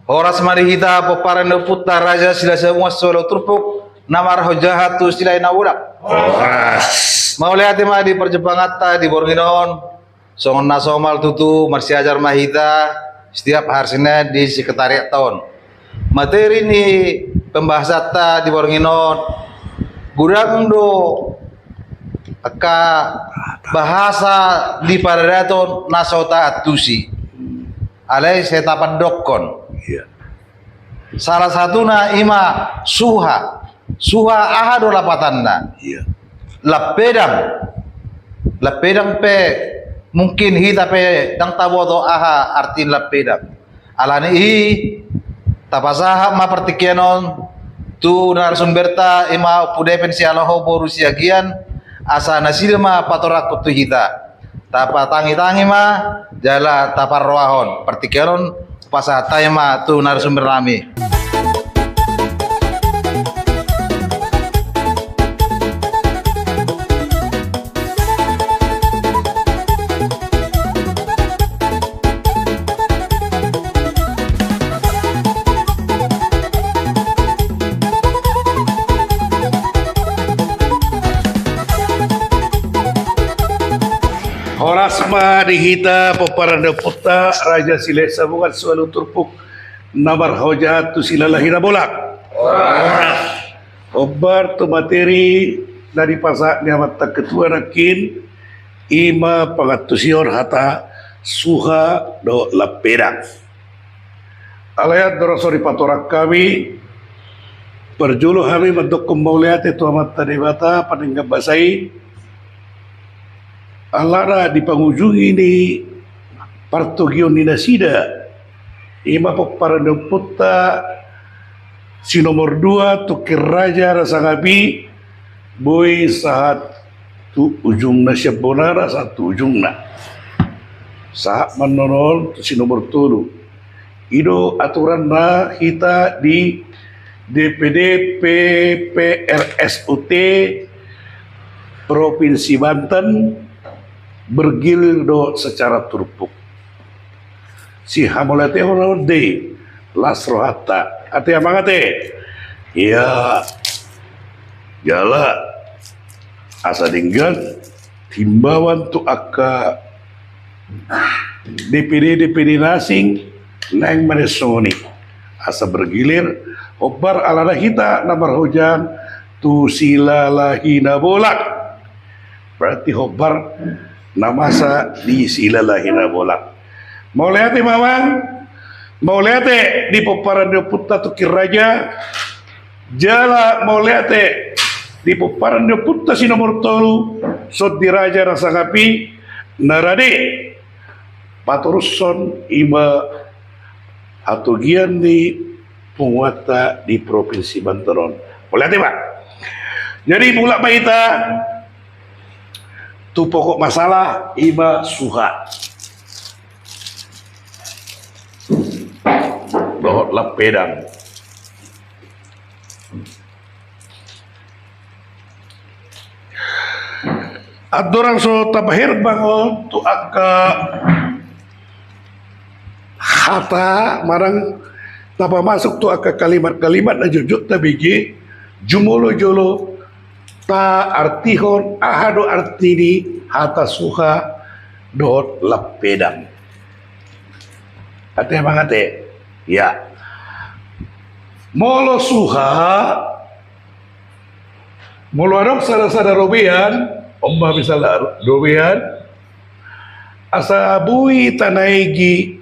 Horas marihita peparano putta raja sila semua solo turpuk namar hojahatu sila inawudak. Mau lihat ma di perjepangata di Borginon. Songon nasomal tutu marsi ajar mahita setiap hari Senin di sekretariat tahun. Materi ini pembahasan di Borginon. Gudang do aka bahasa di paradaton nasota atusi. Alai saya tapat dokon. Salah satunya ima suha ahado lapatanna. Lapedang pe mungkin hita pe dang taboto aha arti lapedang. Alani i tapasaha ma pertikienon tu narsumberta ima pude pensialoho borusia gian asa nasilma patorak kutu hita. Tapa tangi ma jala tapar roahon pertikienon pasatay ma tu narsumber rami. Horas marihita peparanda puta raja sile sabungan selalu turpuk namar hojat tu sila lahira bolak. Obar tu materi dari pasak niamat ketua nakin ima pangatusior hata suha do lapedang. Alayat dorosori patorak kami perjulu kami bentuk kembaliat itu amat tadibata paningga basai alara di penghujung ini partogion dinasida ima peparanda puta si nomor 2 tukir raja rasa ngabi boy saat tu ujungna syabonara satu ujungna saat menonol si nomor 3 ido aturan na kita di DPD PPRSUT Provinsi Banten bergilir do secara turpuk. Si hamolate orang de lasrohata. Ate apa ngate? Ya, jala asa dinggal timbawan tu akka DPD nasing nang manesoni asa bergilir obar alana kita namar hujan tu sila lahina bolak berarti hobar namasa di sila lahina bolak. Mau lihat mamang? Mau lihat di peparanda puta tukir raja? Jala mau lihat di peparanda puta si nomor 3 sod di raja rasa ngapi narade paturuson ima atau gian di penguata di provinsi Banten. Mau lihat Pak? Jadi pula kita tu pokok masalah ima suha dohot lapedang adorang so tabahir bangun tu akka hata marang tapa masuk tu akka kalimat-kalimat na jujut tabigi jumolo jolo ta artihon ahado artini hata suha dot lapedang. Ate mangate ya molo suha molo arok sada robian omba misalnya robian asa bui tanaigi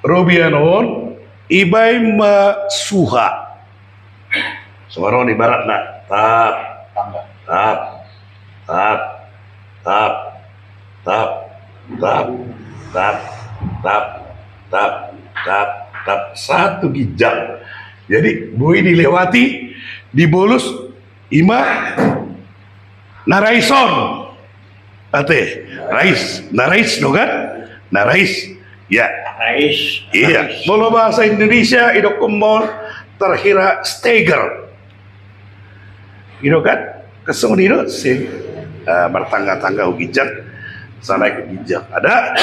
robianon ibai ma suha suaron ibarat na tap satu gijang. Jadi bui dilewati dibolus ima naraison ate narais no kan narais ya narais iya kalau bahasa Indonesia idok kemol terkira steger gitu kan kesung itu si bertangga-tangga hujat sana ke bijak ada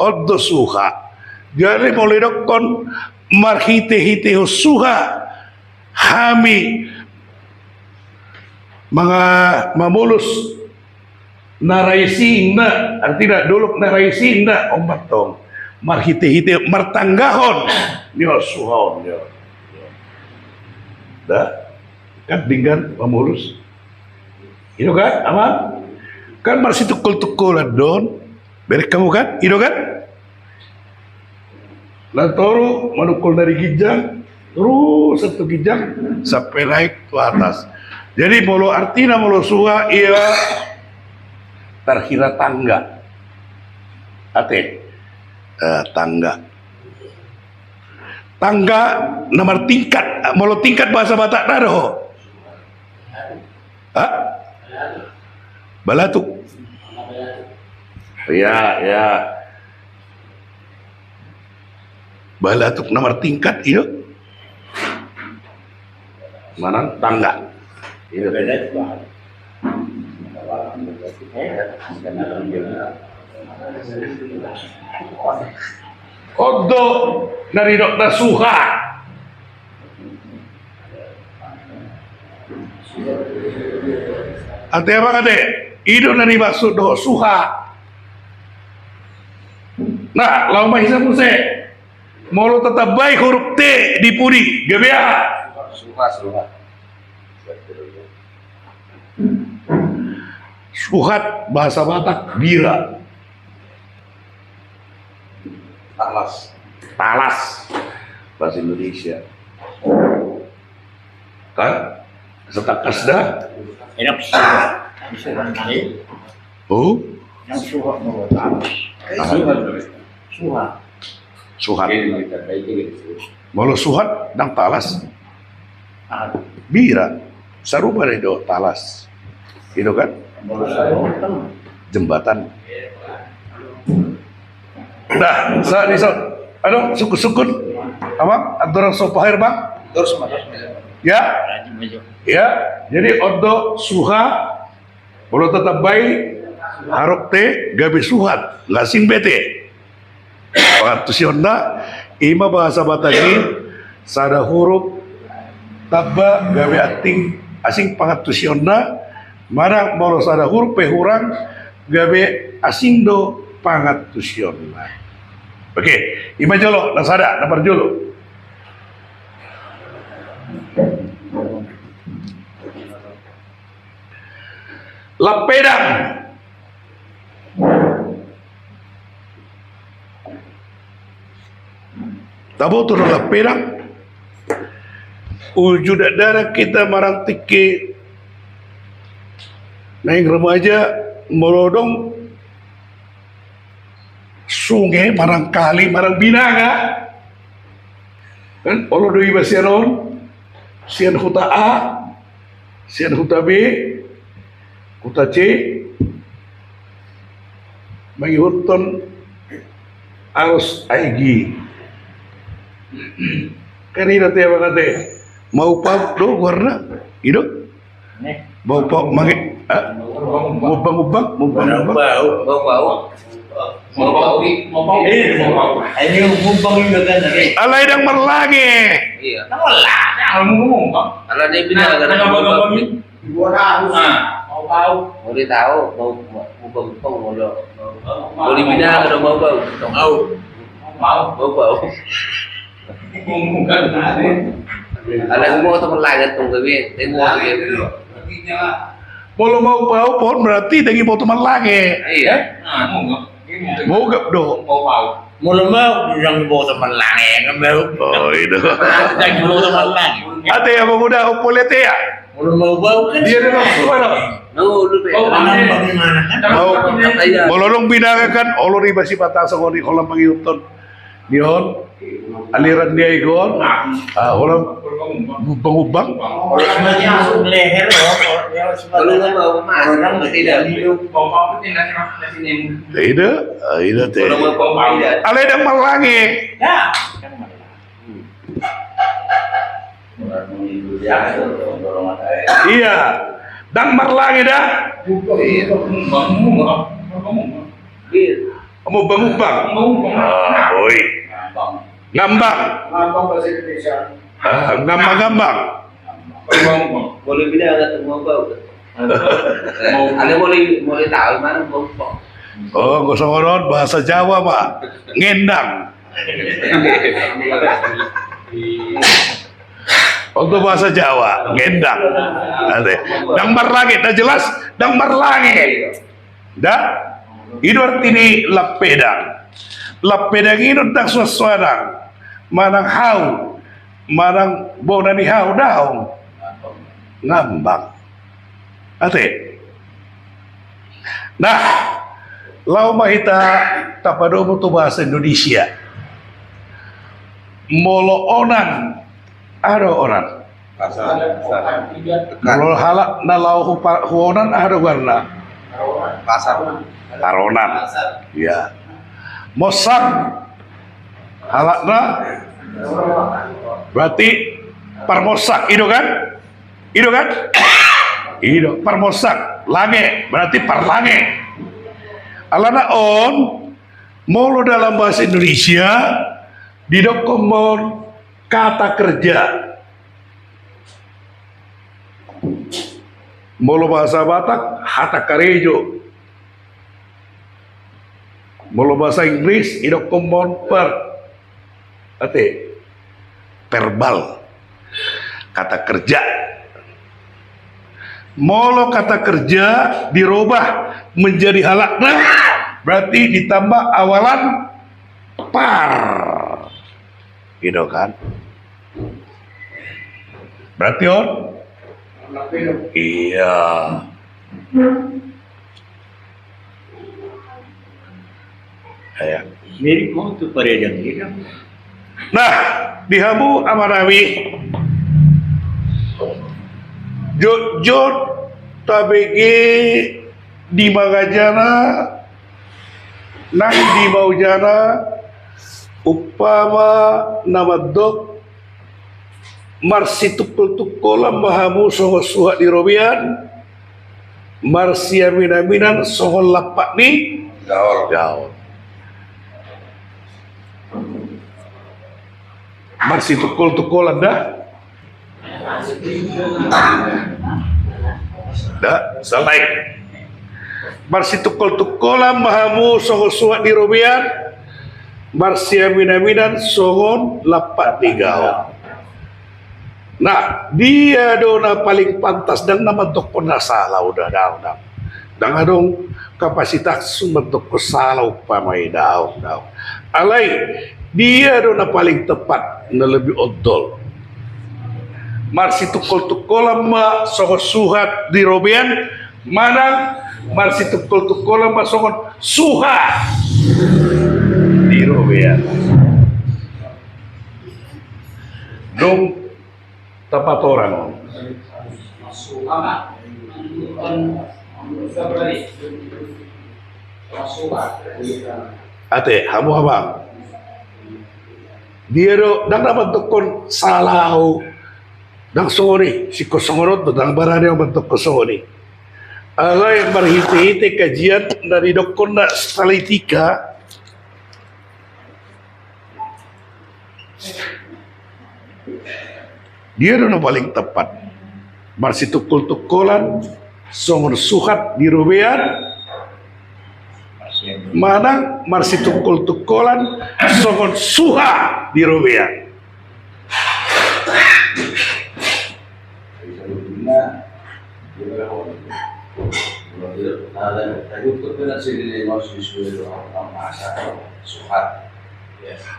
odo suha Jadi mulai dokon marhite-hite suha hami mga mamulus naraisinda artinya duluk naraisinda omatong marhite-hite martanggahon niyo suhon niyo dah kan dengan mamulus itu kan apa kan masih tukul-tukulan don beres kamu kan itu kan Lantoro manukul dari gijang terus satu gijang sampai naik ke atas. Jadi molo artina molo suha ia terkira tangga. Tangga. Tangga nomor tingkat, molo tingkat bahasa Batak nado. Balatuk. Ya. Balatuk nomor tingkat itu mana tangga itu Odo dari dokter Suha ate apa kate itu dari maksud do Suha nah lau mahisa muse Molo tetap baik huruf T di puri, GBA. Suhat bahasa Batak bira. Talas bahasa Indonesia. Kan? Setakas dah. Enak Oh. Suhat. Molo suhat dang talas. Bira. Sarupa do talas. Itu kan? Jembatan. Nah, saat ini sukun. Apa? Antara sopahir bang? Ya. Ya. Jadi odo suha. Molo tetap baik. Harok te gabi suhat. Nggak sing bete. Pangatusyonna ima bahasa Batagi sada huruf tabba gawe asing pangatusyonna marang moro sada huruf pehurang gawe asindo pangatusyonna. Oke, ima jolo nasada napar jolo. Lapedang tabo turun lapedang wujud darah kita marang tike naik remaja melodong sungai marang kali marang binaga kan olo doi basiaron sian huta A sian huta B huta C bagi huton arus aigi kanina teh apa kate mau pau do warna ido mau pau mangke mubang ini mubang juga kan alai dang merlage iya kamu ngomong ala dia bina gara mubang mau tahu mau mubang mau dibina ada mau ada semua teman lagat tuh gue tengok bolo mau pau pon berarti dagi mau teman lage iya mau gap do mau yang bawa teman lagi ngambil oh itu yang bawa teman lagi ate yang muda opolete ya mau kan dia dengan suara bagaimana mau bolong binakan olori basi patasa ngoni kolam pangiuton dion aliran dia ikon kolam bubang langsung leher kalau nggak mau orang tidak ida teh ale dang malange iya dang marlange dah mau bangubang boy Ngambang. Ngambang bahasa Indonesia. Ngambang-ngambang. Boleh bila ada temu apa udah. Ada boleh tahu mana mau. Oh, Gosongoron bahasa Jawa, Pak. Ngendang. Untuk bahasa Jawa, ngendang. Ada. Dangbar langit, dah jelas. Dangbar langit. Dah. Itu artinya lapedang. Lapedang itu tak suasana. Manang hau. Manang bonani hau daung. Ngambang. Ate. Nah, lau mahita tapadomo tu bahasa Indonesia. Molo onan ada orang. Molo halak na lau huonan ada warna. Taronan. Ya. Mosak halakna berarti parmosak itu kan? Itu kan? Itu parmosak. Lange berarti parlange. Alana on molo dalam bahasa Indonesia didokomon kata kerja. Molo bahasa Batak hata karejo. Molo bahasa Inggris idokomon verbal kata kerja. Molo kata kerja dirubah menjadi halakna berarti ditambah awalan par. Gitu kan? Berarti on? Iya. Ya. Mirip mau tu parejang gitu. Nah, di Habu Amarawi Jod tabegi di Magajana nang di Maujana upama nama dok marsi tukul-tukulam mahamu soho suha di Robian marsi aminaminan soho lapak ni gaul marsi tukul-tukulan dah selesai. Marsi tukul-tukulan mahamu soho suha di Robian marsi aminaminan soho lapak ni gaul. Nah, dia dona paling pantas dan nama tok pernah salah udah daun. Dan adong kapasitas sumber tok salah upamai daun. Alai dia dona paling tepat na lebih odol. Marsi tukul-tukul ma soho suhat di Robian mana marsi tukul-tukul ma soho suha di Robian. Dong tepat orang. Ate, hamu abang. Dia do dang dapat tukun salau. Dang sori, si kosongorot dang barane yang bentuk kosongori. Allah yang berhiti-hiti kajian dari dokon na stalitika. Dia dona paling tepat. Marsi tukul-tukulan, songor suhat di Rubean, mana marsi tukul-tukulan, songor suha di Rubean.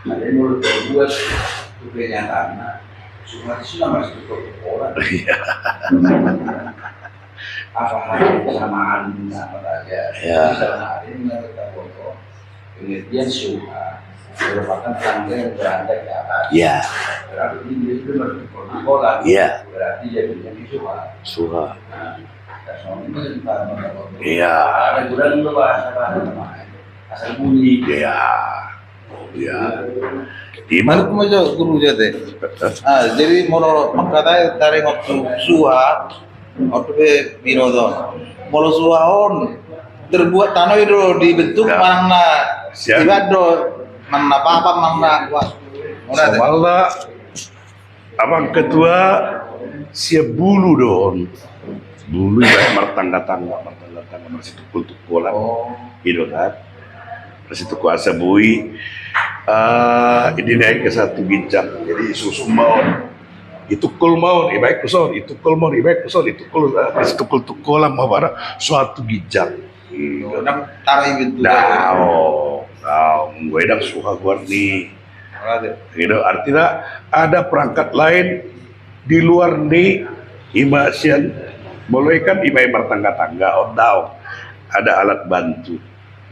Ada yang menurut gue itu kenyataannya Surat itu nama orang. Apa hal kesamaan apa saja? Sama ini kita foto. Pengertian suha merupakan tangga yang berada di atas. Ya. Berarti ini itu berarti Ya. Berarti jadinya suha. Suha. Ini tentang Iya. Ada juga bahasa namanya asal bunyi. Ya. Ya. Di Mana pun aja guru jate. Jadi moro makata tarik waktu suha, waktu be binodon. Moro suha on terbuat tanah itu dibentuk Ya. mana Siap. ibado mana apa mana wah. Mana deh? Soalnya abang ketua siap bulu don. Bulu ibarat martangga-tangga masih tukul-tukulan. Gitu kan. Masih tukul asa bui. Ini naik ke satu bincang. Jadi susu maun. Itu kul maun, ibaik kuson, itu kul maun, ibaik kuson, itu kul masih tukul-tukulan mabara suatu bijak. Nang taruh itu. Gue dah suka warni. Mana deh? Gitu, artinya ada perangkat lain di luar ni imasian, mulai kan imai bertangga-tangga, ada alat bantu,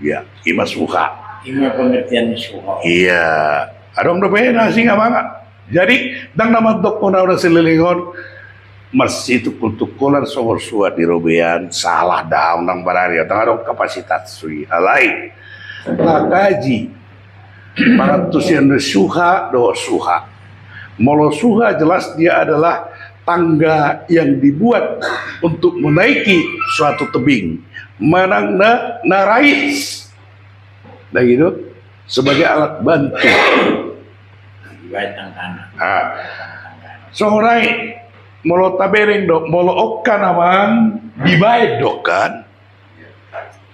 ya, ima suka. Ini pengertian suha. Iya, ada orang berbeda sih nggak banget. Jadi, dang nama dokter udah selilingon, masih tukul-tukulan songor suat di robean, salah daun nang barari, atau ada kapasitas sui alai, tak gaji, maratus yang suha, do suha. Molo suha jelas dia adalah tangga yang dibuat untuk menaiki suatu tebing, manang narais, nah gitu, sebagai alat bantu. Baik tangkana. Sorai molo tabereng dok, molo okkan amang dibaen dok kan,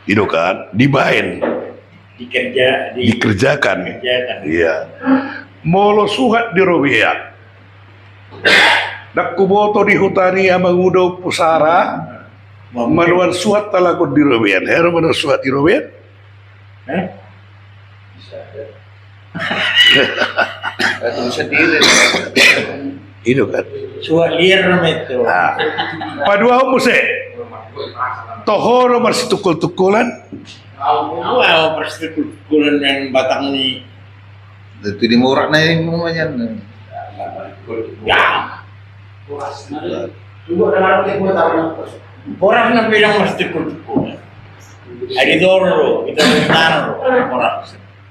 itu kan, dibaen, dikerjakan. Iya. Molo suhat di robea. Dak kuboto di hutani amang udo pusara, manuan suhat talakot di robean. Hero manuan suhat di robean. Itu sendiri. Itu kan. Suha liar itu. Padua muse. Tohoro masih tukul-tukulan. Wow, persekutuan yang batang ni. Itu di murah na yung namanya. Ya. Orang na bilang persekutuan. Adidoro, kita tanah orang.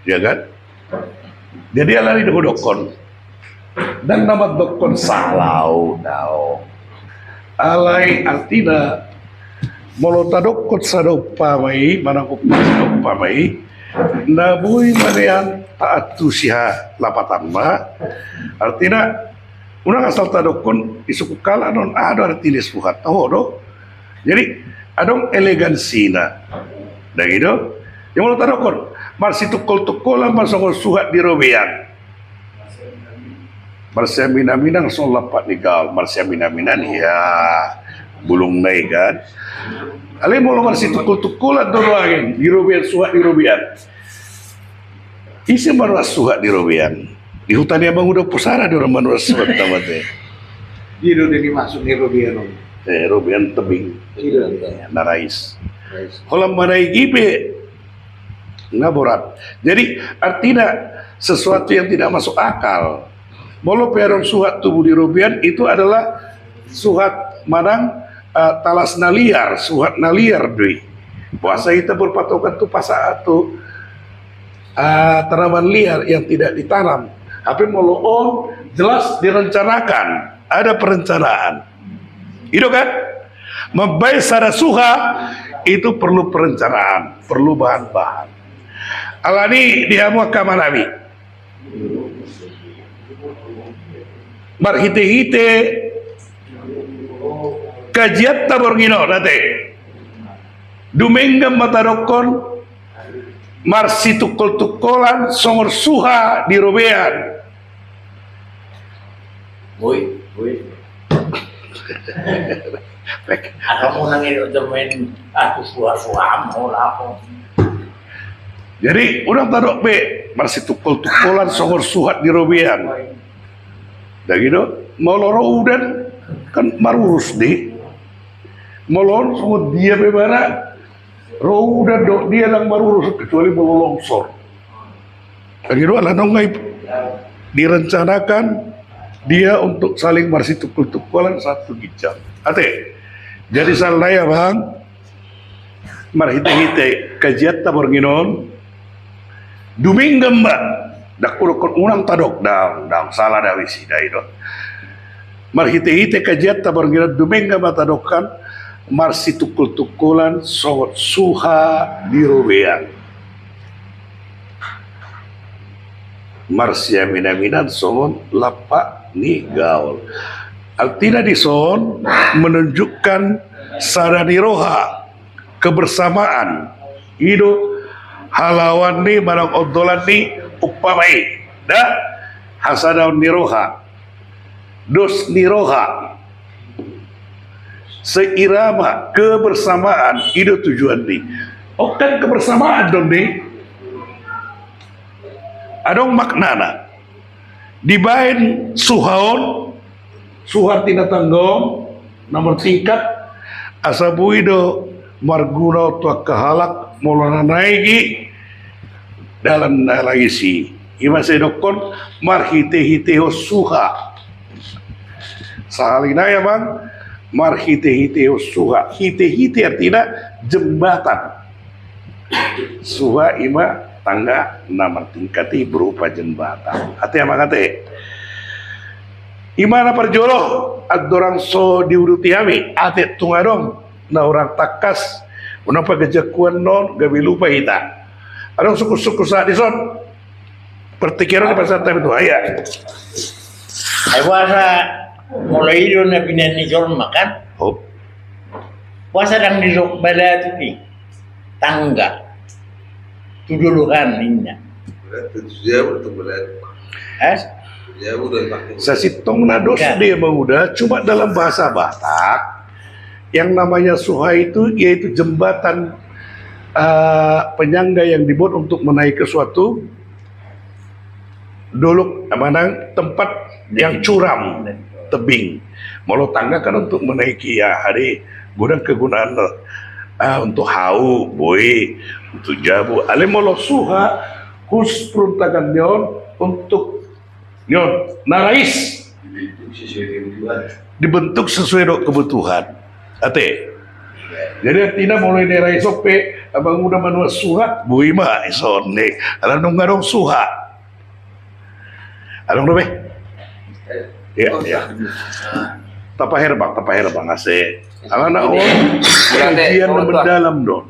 Ya kan? Jadi alari dokon. Dan nama dokon salau dao. Alai artina molota dokon sadau pamai, manako sadau pamai. Nabui manean taatu siha lapatan ma. Artina unang asal tadokon isuku kala non ada artinya suhat tahu do. Jadi adong elegansina. Dan gitu. Yang mau tadokon marsi tukul-tukulan masuk suhat di robean. Marsia minang so lapat nigal, marsia minaminan ya bulung naik kan. Ale mau marsi tukul-tukulan dulu angin di robean suhat di robean. Isi manuas suhat di robean. Di hutan yang udah pusara di orang manuas suhat tamatnya. Jadi udah dimasuk di robean. Robean tebing. Tidak. Narais. Kalau manai gibe ngaborat. Jadi artinya sesuatu yang tidak masuk akal. Molo perong suhat tubuh di robean itu adalah suhat manang talas naliar, suhat naliar dui. Puasa kita berpatokan tu pasal tu tanaman liar yang tidak ditanam. Tapi molo jelas direncanakan, ada perencanaan. Itu kan? Membaik secara suha itu perlu perencanaan, perlu bahan-bahan. Alani dihamu kamanabi. Marhite-hite kajiat taborgino nate. Dumenggam matarokon marsi tukol-tukolan songor suha di robean. Boy. Kamu nangis untuk main aku suah-suah mau lapor. Jadi udah tadok be marsi tukol-tukolan songor suhat di robean. Dah gitu, mau loro udan kan marurus di, mau loro semua dia bebara, roh udan dok dia lang marurus kecuali mau longsor. Dah gitu, ala nongai direncanakan dia untuk saling marsi tukul-tukulan satu gijang. Ate, jadi salaya bang, marhite-hite kajiat taborginon, duminggam mbak. Dak urukon unang tadok daun salah dawisi dah itu. Marhite-hite kajiat tabargira dumenga matadokan marsi tukul-tukulan sogot suha di robean. Marsya minaminan son lapak ni gaul. Artinya di son menunjukkan sadani roha kebersamaan. Itu halawan ni marang odolan ni upamai. Dah hasadaun ni roha. Dos ni roha. Seirama kebersamaan itu tujuan ni. Oh kan kebersamaan dong ni. Adong maknana. Dibain suhaon, suhar tina tanggong, nomor tingkat, asabuido marguna tua kahalak molana naigi dalam lagi si. Ima sedokon marhite-hiteo suha. Sahalina ya bang, marhite-hiteo suha. Hite-hite artinya jembatan. Suha ima tangga nomor tingkati berupa jembatan. Hati apa kate? Imana perjolo adorang so diuruti ami ate tungarong na orang takas menapa kejakuan non gabi lupa hita. Adong suku-suku saat dison pertikiran di pasar itu ayah. Ay puasa mulai itu na pinanigol makan. Oh, Puasa dang dirok bala itu ni tangga tuduluhan ninya. Jauh tu boleh. As Jauh dan pakai. sasitong nados dia mengudah cuma dalam bahasa Batak yang namanya suha itu yaitu jembatan penyangga yang dibuat untuk menaiki suatu dolok manang tempat yang curam tebing. Molo tangga kan untuk menaiki ya hari gudang kegunaan untuk hau, boy, untuk jabu. Ale molo suha kus peruntakan nyon untuk nyon narais dibentuk sesuai dengan kebutuhan. Ate. Jadi artinya mulai nerai sope abang udah manual suha, bui mah ison nih. Alang ngarong suha. Alang dobe. Iya, iya. Tapahir bang ase. Alang na kajian na mendalam don.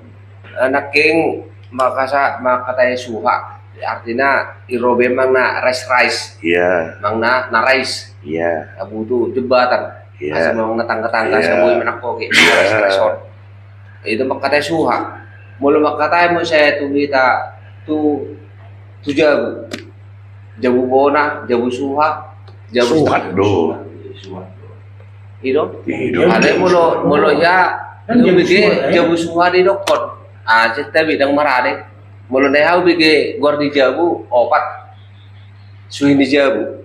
Naking makatay suha. Artinya irobe mang na rice Iya, mang na rice iya, abutu jembatan Iya. asa mang natangga-tangga Iya. sa buhay manako ki Iya. resort itu makatay suha mula makatay mo sa tumita tu jabu bona jabu suha jabu suhat do. itu Itu. ada mulo ya Kan itu jabu bige suha, ya? jabu suha di dokon kita bidang marade mulo na hau bige gor di jabu opat suhin di jabu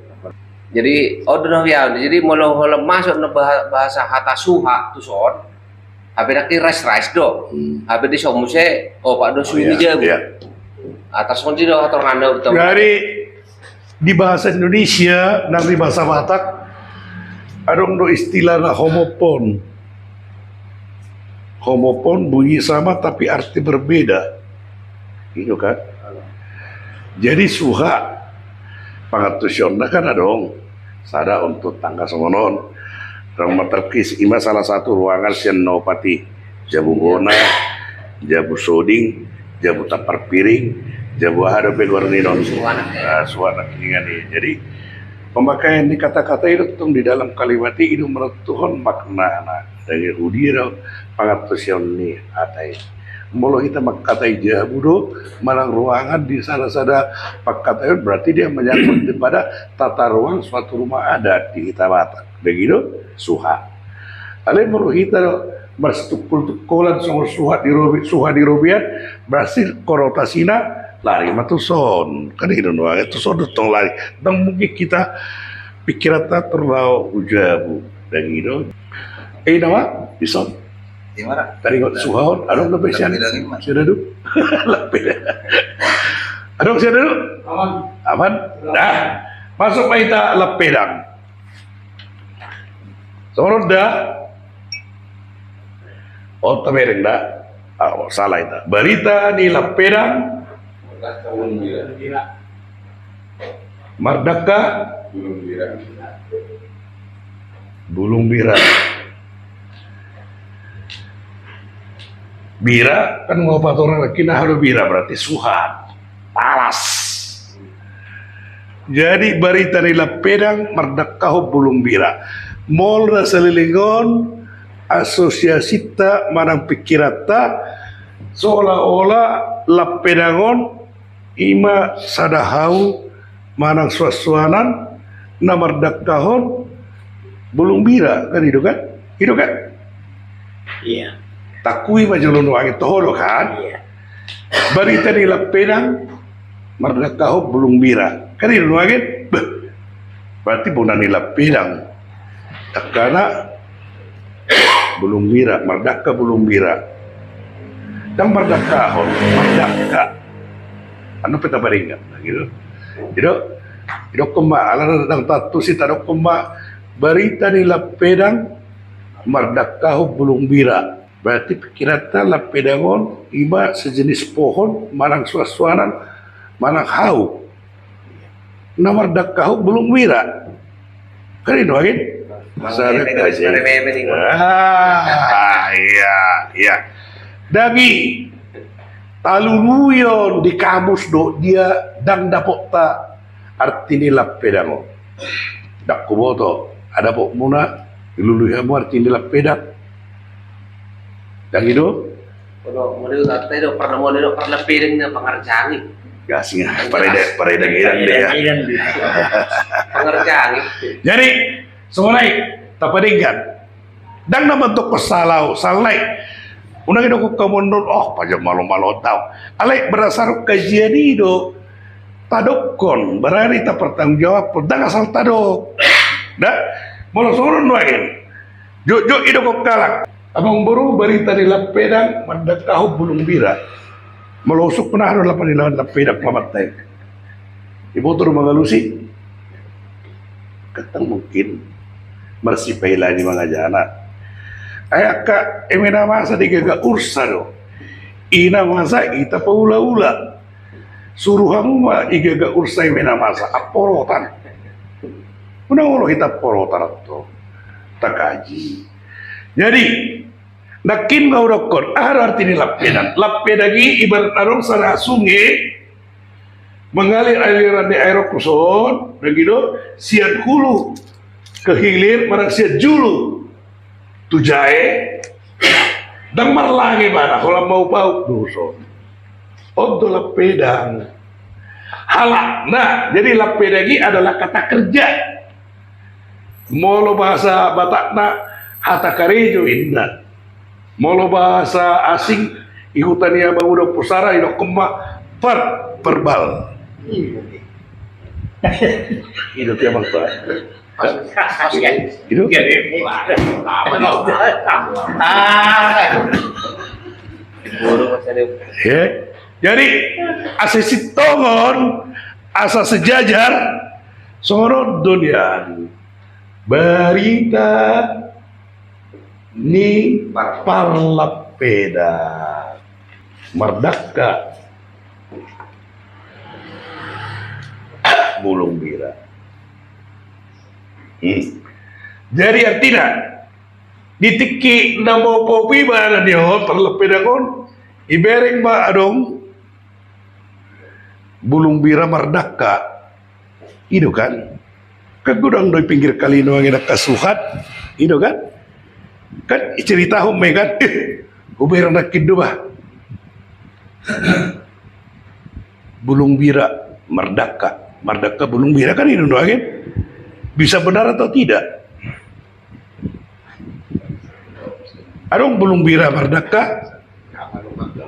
jadi order ya jadi mulo masuk na bahasa hata suha tu son habe nak rice do habe di somuse opat do suhin di jabu Iya. atas konti do atur nganda betul Dari di bahasa Indonesia dan di bahasa Batak ada do istilah na homopon. Homopon bunyi sama tapi arti berbeda. Gitu kan? Jadi suha pangatusyonna kan adong sada untuk tangga songonon. Rang materkis ima salah satu ruangan sian nopati jabu bona, jabu soding, jabu tapar piring, jabu hadape luar ninon. Suara kiningan ini. Jadi pemakaian di kata-kata itu tung di dalam kalimat itu menentukan makna dari hudira pangatusyon ni atai. Molo kita makatai jabu do malang ruangan di sana-sana pakatai berarti dia menyangkut kepada tata ruang suatu rumah adat di kita Batak. Begitu suha. Ale molo kita bertukul-tukulan sama suha di robian berarti konotasina lari matuson kan itu doang itu sudah tong lari dan mungkin kita pikiran tak terlalu jabu dan gitu nama bisa Di mana? tadi kok suhaon adong lebih sian Bilangin mas. sian dulu lebih adong sian dulu aman dah masuk kita lepedang sorot dah oh tamereng dah oh salah itu berita di lepedang Mardaka Bulung Bira Bira kan ngopat orang lagi nah harus bira berarti suhat palas Jadi berita di Lapedang merdakaho bulung bira. Mol na salilingon asosiasi ta manang pikirata seolah-olah Lapedangon ima sadahau manang suasuanan na merdakahon bulung bira kan itu kan? Itu kan? Iya. Takui majalun wangi toholo kan? Iya. Berita di Lapedang merdakaho bulung bira. Kan itu wangi? Berarti bukan di Lapedang. Takana bulung bira, merdaka bulung bira. Dan merdakahon, merdaka. Ano peta baringan gitu. Itu koma ala datang tatu si tadok koma berita di Lapedang merdakaho bulung bira. Berarti pikiran Lapedangon ima sejenis pohon manang suasuanan manang hau. Na merdakaho bulung bira. Kan itu lagi? Iya. Dagi taluluyon di kamus do dia dang dapok ta arti ni Lapedangon. Dak kuboto ada pok muna iluluhamu arti ni Lapedang. Dang itu? Kalau mau tata itu pernah mau itu pernah piring na pangarjangi. Gasnya pareda girang dia. Pangarjangi. Jadi semuanya tapadingkan. Dan na bentuk pesalau salai. Unang ino ko kamundon pajak malu-malu tau. Alai berdasar kajian itu tadokon berani tak bertanggung jawab pedang asal tadok. Dah, malu sorun wain. Jok itu kok kalak. Abang baru berita di Lapedang mendakahu bulung bira. Melusuk pernah ada lapan di Lapedang kelamat tay. Ibu turun mengalusi. Ketang mungkin mersipai lagi mga jana. Ayak ka emena masa digaga ursa do. Ina masa ita paula-ula. Suruhamu ma igaga ursa emena masa aporotan. Unang kita porotan to. Takaji. Jadi nakin mau dokon arti ini Lapedang. Lapedagi ibarat arong sana sungai mengalir aliran di air kuson, begitu sian hulu ke hilir marang sian julu tujae dan marlangi mana kalau mau bau duson. Odo Lapedang halak. Nah, jadi Lapedagi adalah kata kerja. Molo bahasa Batakna hata karejo indah. Molo bahasa asing ikutan ya bang udah pusara ino kema perbal. Itu tiap bang tuh. Itu. Ya. Jadi asasi tongon asa sejajar sorot dunian berita ni Parlapeda merdaka bulung bira. Jadi artinya ditiki namo popi mana dia Parlapeda kon ibereng ba adong bulung bira merdaka itu kan kagudang doi pinggir kalino ang kasuhat itu kan cerita hume kan uber nakido ba bulung bira merdaka bulung bira kan itu doang bisa benar atau tidak adong bulung bira merdaka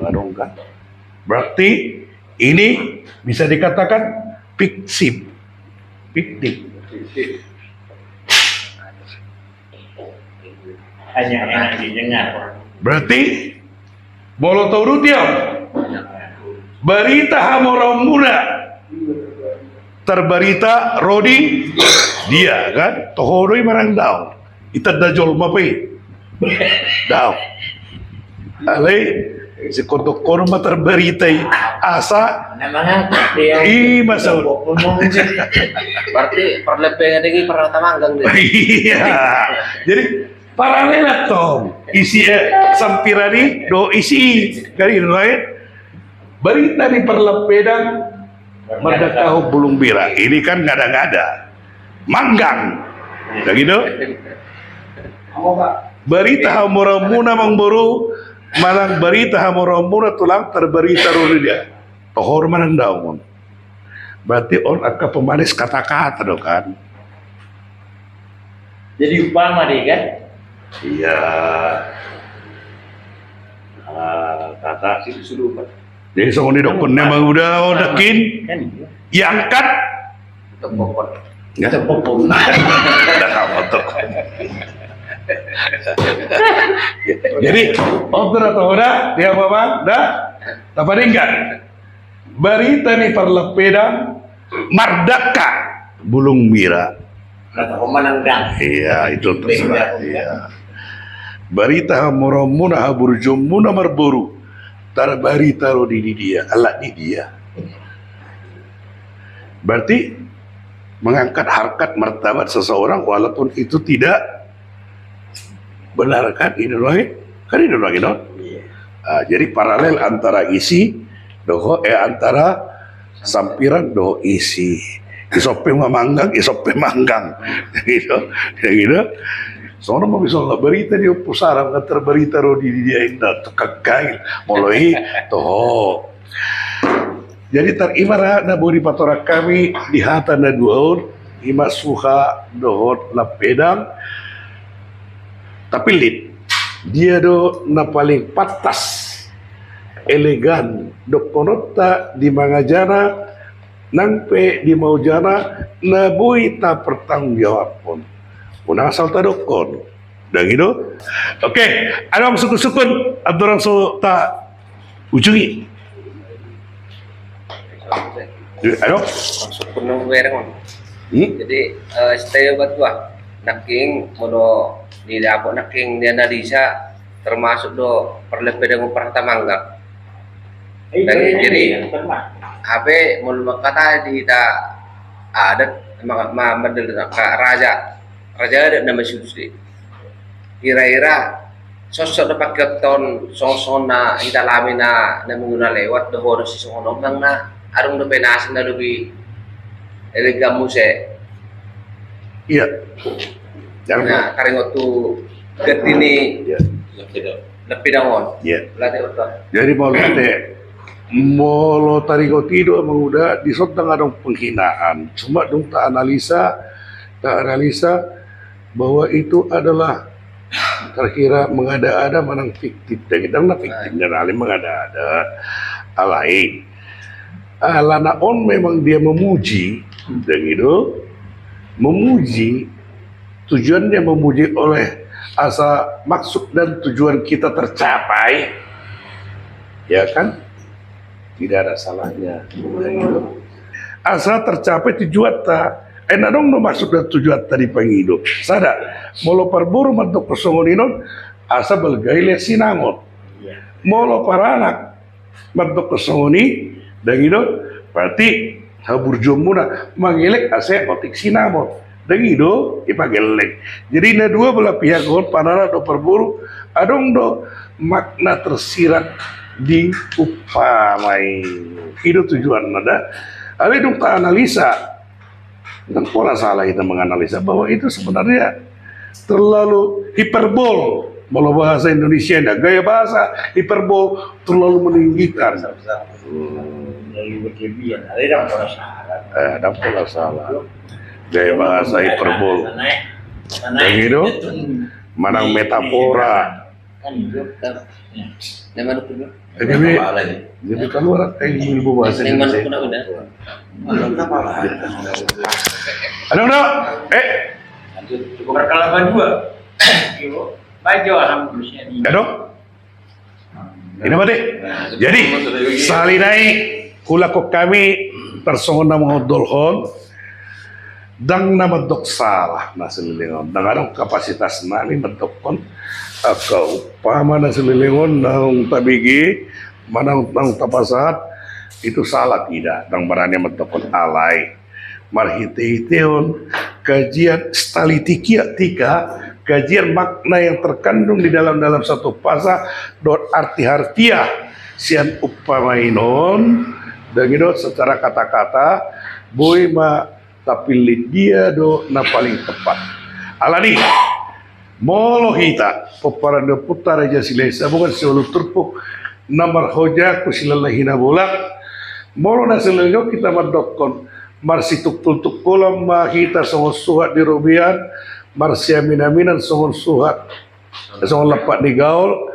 adong kan berarti ini bisa dikatakan fiktif Hanya enak didengar. berarti bolo tahu dia berita hamorong muda terberita Rodi dia kan tohoroi marang daw itad da jol mapai daw alay si kodok-kodok mah terberitai asa Namanya dia masa Berarti perlebihan ini pernah tamanggang deh. iya jadi paralel tong isi sampirani do isi kali lain berita di Parlapedang Merdeka Bulung Bira. Ini kan ngada-ngada. Manggang. Udah gitu. Berita hamuramuna mangburu manang berita hamuramuna tulang terberita dia. Tohor manang daun. Berarti on akan pemanis kata-kata dong kan. Jadi upama deh kan. Iya. Kata Situ sudah jadi soalnya dokun memang udah kin kan itu. diangkat. Tepokon. Ya. Tepung. Udah kamu tuh. Jadi atau udah dia apa bang? Dah. Tak paringkan. Berita nih perlepedang Merdeka Bulung Bira. Kata pemenang dang. Iya itu terserah. Iya. Berita hamuramuna haburjumuna marburu. Tar berita lo di dia, alat di dia. Berarti mengangkat harkat martabat seseorang walaupun itu tidak benar kan ini lagi kan ini lagi no. Jadi paralel antara isi doho antara sampiran doho isi isope manggang gitu gitu. Soalnya mau bisa lah berita di pusarang ngantar berita ro di dia indah tekakail mulai toh. Jadi tarimara na bodi patora kami di hata na duaur ima suha dohot na pedang tapi lit dia do na paling patas elegan do konota di mangajana nangpe di maujana na bui ta pertanggung jawab pun unang asal ta dokon dan gitu. Oke, ada orang sukun ada orang so ta ujungi. Ayo. Penuh wereng. Jadi stay batua naking mono di dapur naking di analisa termasuk do perlepedang pertamangga. Jadi HP mulu kata di ta adat madel raja ada nama suci. Kira-kira sosok dapat keton sosona kita lamina na menguna lewat do horos si sono bang na arung do penas na lebih elegam muse. Iya. Jangan Nah, karing waktu getini ya. lebih dangon. Iya. Latih waktu. Jadi mau kate molo tariko tido emang udah disotang ada penghinaan. Cuma dong tak analisa bahwa itu adalah kira-kira mengada-ada menang fiktif dan kita nggak fiktif dan alim mengada-ada alai alana on memang dia memuji dan itu memuji tujuannya memuji oleh asa maksud dan tujuan kita tercapai ya kan tidak ada salahnya dan itu asa tercapai tujuan tak enak dong no maksud dan tujuan tadi penghidup. Sada, molo parburu mantuk kesongoninon asa belgaile sinangot. Molo paranak mantuk kesongoni dan itu berarti haburjumuna mangilek asa otik sinamot. Dan itu ipagelek. Jadi na dua belah pihak kon panara do parburu adong do makna tersirat di upamai. Itu tujuan nada. Ali dong ta analisa dan pola salah kita menganalisa bahwa itu sebenarnya terlalu hiperbol. Kalau bahasa Indonesia ada gaya bahasa hiperbol terlalu meninggikan. Lalu berlebihan. Ada yang pola salah. Ada pola salah. Gaya bahasa hiperbol. Dan gitu, manang metafora. Kan itu. Nama dulu. Jadi keluar kayak ibu bahasa Yang mana Indonesia. pun udah. Ada enggak? Berkalaban dua. Baju alhamdulillah ini. Ada? Ini apa deh? Jadi salinai kulakok kami persona mengodolhon dang nama dok salah na selilingon dang adong kapasitas nami mendokon ka upama na selilingon nang tabigi manang nang tapasat itu salah tidak dang baranya mendokon alai marhite-hiteon kajian stalitikia tika kajian makna yang terkandung di dalam satu pasal dot arti harfiah sian upamainon Dan gitu secara kata-kata boy ma tapilih dia do na paling tepat. Alani molo hita peparanda putar aja silesa bukan selalu terpuk namar hoja kusilalahina bolak molo na selalu kita madokon marsi tuk kolam ma hita songon suhat di robian marsi aminaminan songon suhat songon lepat di gaul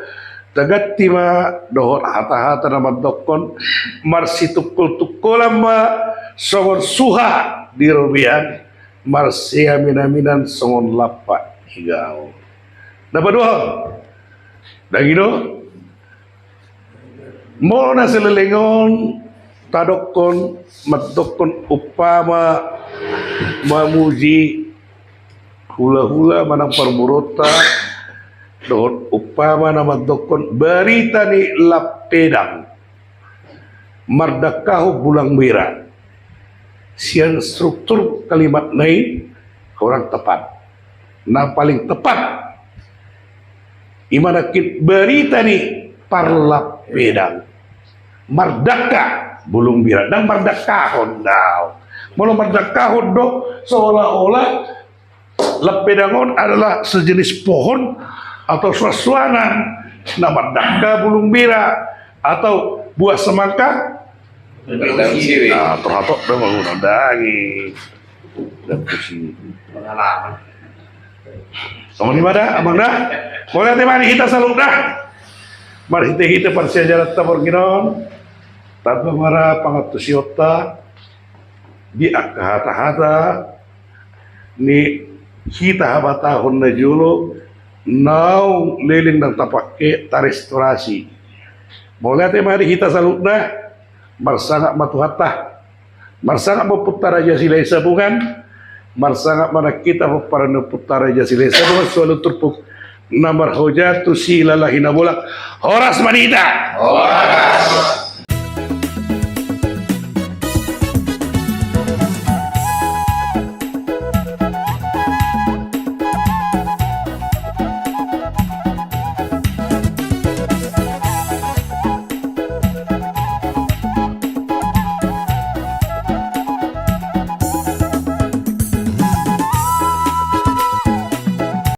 tagat tima dohot hata-hata nama dokon marsi tukul ma songon suha di robian marsi aminaminan songon lapat higau. Dapat dua. Dan gitu mau na selelengon tadokon madokon upama mamuji hula-hula manang parmurota dohon upama nama dokon berita ni lapedang mardakahu bulang merah sian struktur kalimat naik orang tepat nah paling tepat imana kit berita ni parlapedang mardaka bulung merah dan mardakahon daw malah mardakahon do seolah-olah lepedangon adalah sejenis pohon atau suasana nama daka bulung bira atau buah semangka terhatok dah bangun daging dan pusing Pengalaman. sama di mana abang dah boleh temani kita saluk dah mari kita persejarah tabor ginon tanpa mara pangatusiota di akahata-hata ni kita habatahon na julo now liling ng tapake ta restorasi. Boleh mari kita salutna marsanga matuhata. Marsanga maputara aja sila sabungan. Marsanga mana kita para putara aja sila sabungan selalu terpuk namar hojatu sila lahina bolak. Horas manita. Horas.